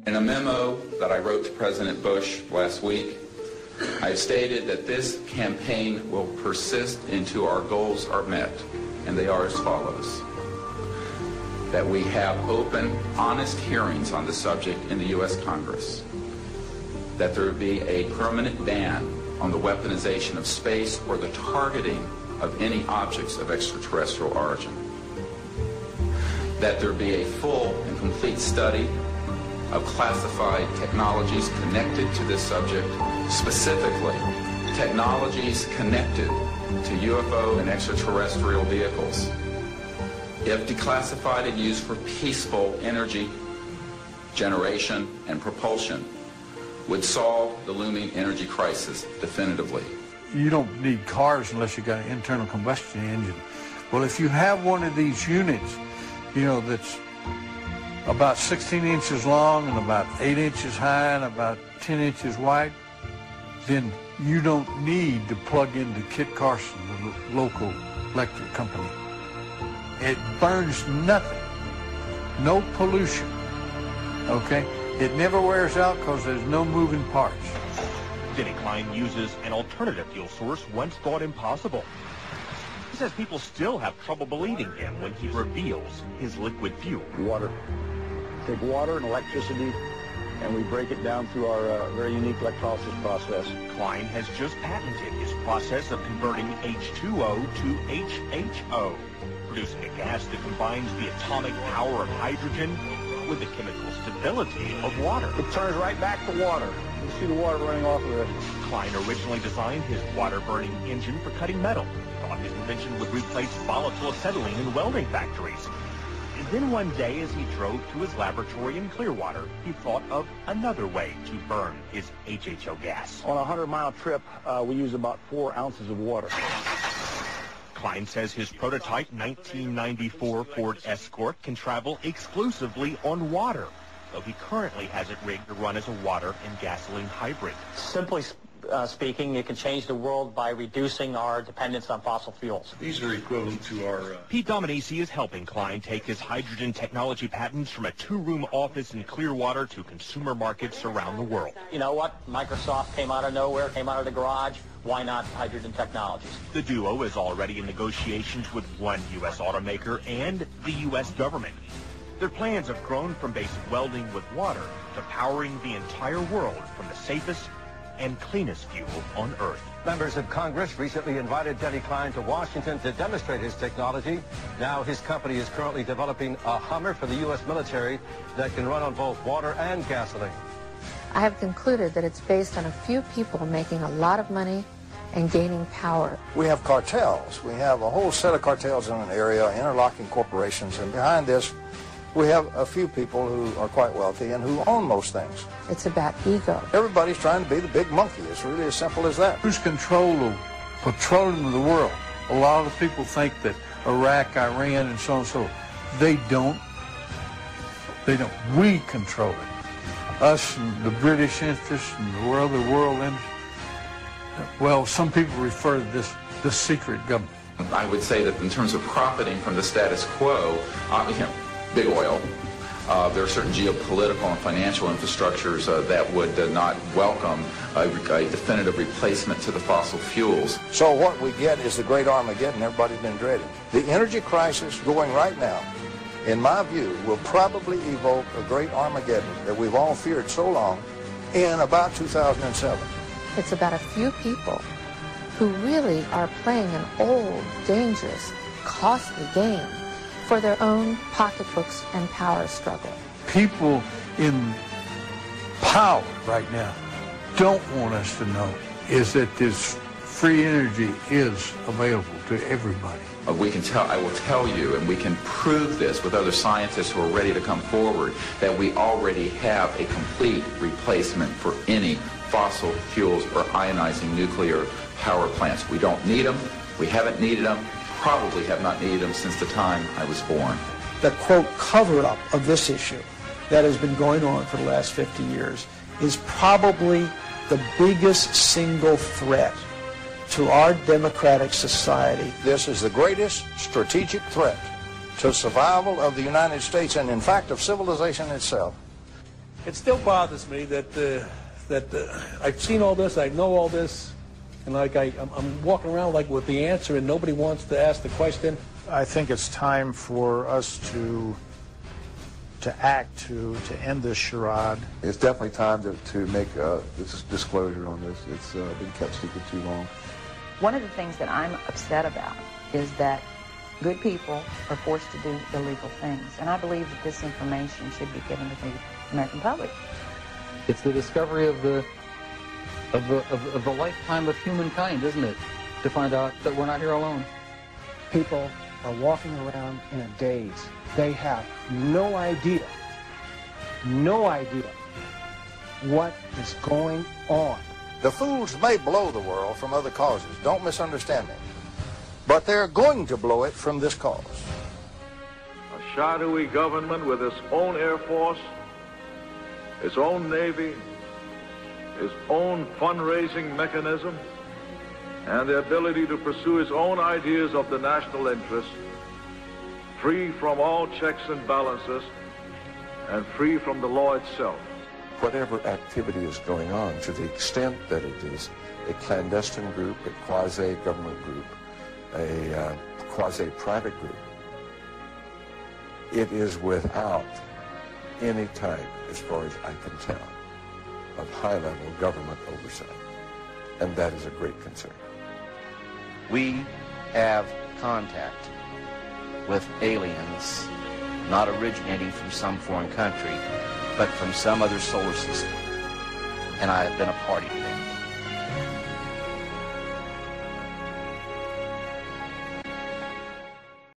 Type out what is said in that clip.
In a memo that I wrote to President Bush last week, I stated that this campaign will persist until our goals are met, and they are as follows. That we have open, honest hearings on the subject in the U.S. Congress. That there be a permanent ban on the weaponization of space or the targeting of any objects of extraterrestrial origin. That there be a full and complete study of classified technologies connected to this subject, specifically technologies connected to UFO and extraterrestrial vehicles. If declassified and used for peaceful energy generation and propulsion, would solve the looming energy crisis definitively. You don't need cars unless you've got an internal combustion engine. Well, if you have one of these units, you know, that's about 16 inches long and about 8 inches high and about 10 inches wide, then you don't need to plug into Kit Carson, the local electric company. It burns nothing, no pollution, okay? It never wears out because there's no moving parts. Denny Klein uses an alternative fuel source once thought impossible. He says people still have trouble believing him when he reveals his liquid fuel. Water. Take water and electricity, and we break it down through our very unique electrolysis process. Klein has just patented his process of converting H2O to HHO, producing a gas that combines the atomic power of hydrogen with the chemical stability of water. It turns right back to water. You see the water running off of it. Klein originally designed his water-burning engine for cutting metal. He thought his invention would replace volatile acetylene in welding factories. And then one day, as he drove to his laboratory in Clearwater, he thought of another way to burn his HHO gas. On a 100-mile trip, we use about 4 ounces of water. Klein says his prototype 1994 Ford Escort can travel exclusively on water, though he currently has it rigged to run as a water and gasoline hybrid. Simply speaking, it can change the world by reducing our dependence on fossil fuels. These are equivalent to our... Pete Dominici is helping Klein take his hydrogen technology patents from a 2-room office in Clearwater to consumer markets around the world. You know what? Microsoft came out of nowhere, came out of the garage. Why not hydrogen technologies? The duo is already in negotiations with one U.S. automaker and the U.S. government. Their plans have grown from basic welding with water to powering the entire world from the safest and cleanest fuel on Earth. Members of Congress recently invited Denny Klein to Washington to demonstrate his technology. Now his company is currently developing a Hummer for the U.S. military that can run on both water and gasoline. I have concluded that it's based on a few people making a lot of money and gaining power. We have cartels. We have a whole set of cartels in an area, interlocking corporations, and behind this we have a few people who are quite wealthy and who own most things. It's about ego. Everybody's trying to be the big monkey. It's really as simple as that. Who's control of petroleum of the world? A lot of people think that Iraq, Iran, and so on and so on. They don't. They don't. We control it. Us and the British interests and the world interests. Well, some people refer to this the secret government. I would say that in terms of profiting from the status quo, big oil, there are certain geopolitical and financial infrastructures that would not welcome a definitive replacement to the fossil fuels. So what we get is the great Armageddon everybody's been dreading. The energy crisis going right now, in my view, will probably evoke a great Armageddon that we've all feared so long in about 2007. It's about a few people who really are playing an old, dangerous, costly game for their own pocketbooks and power struggle. People in power right now don't want us to know is that this free energy is available to everybody. I will tell you, and we can prove this with other scientists who are ready to come forward, that we already have a complete replacement for any fossil fuels or ionizing nuclear power plants. We don't need them. We haven't needed them. Probably have not needed them since the time I was born. The, quote, cover-up of this issue that has been going on for the last 50 years is probably the biggest single threat to our democratic society. This is the greatest strategic threat to survival of the United States and, in fact, of civilization itself. It still bothers me that I've seen all this, I know all this, and like I'm walking around like with the answer, and nobody wants to ask the question. I think it's time for us to act to end this charade. It's definitely time to make this disclosure on this. It's been kept secret too long. One of the things that I'm upset about is that good people are forced to do illegal things, and I believe that this information should be given to the American public. It's the discovery of the lifetime of humankind, isn't it? To find out that we're not here alone. People are walking around in a daze. They have no idea what is going on. The fools may blow the world from other causes, don't misunderstand me, but they're going to blow it from this cause. A shadowy government with its own Air Force, its own Navy, its own fundraising mechanism, and the ability to pursue its own ideas of the national interest, free from all checks and balances, and free from the law itself. Whatever activity is going on, to the extent that it is a clandestine group, a quasi-government group, a quasi-private group, it is without any type, as far as I can tell, of high-level government oversight. And that is a great concern. We have contact with aliens not originating from some foreign country, but from some other solar system. And I have been a party to that.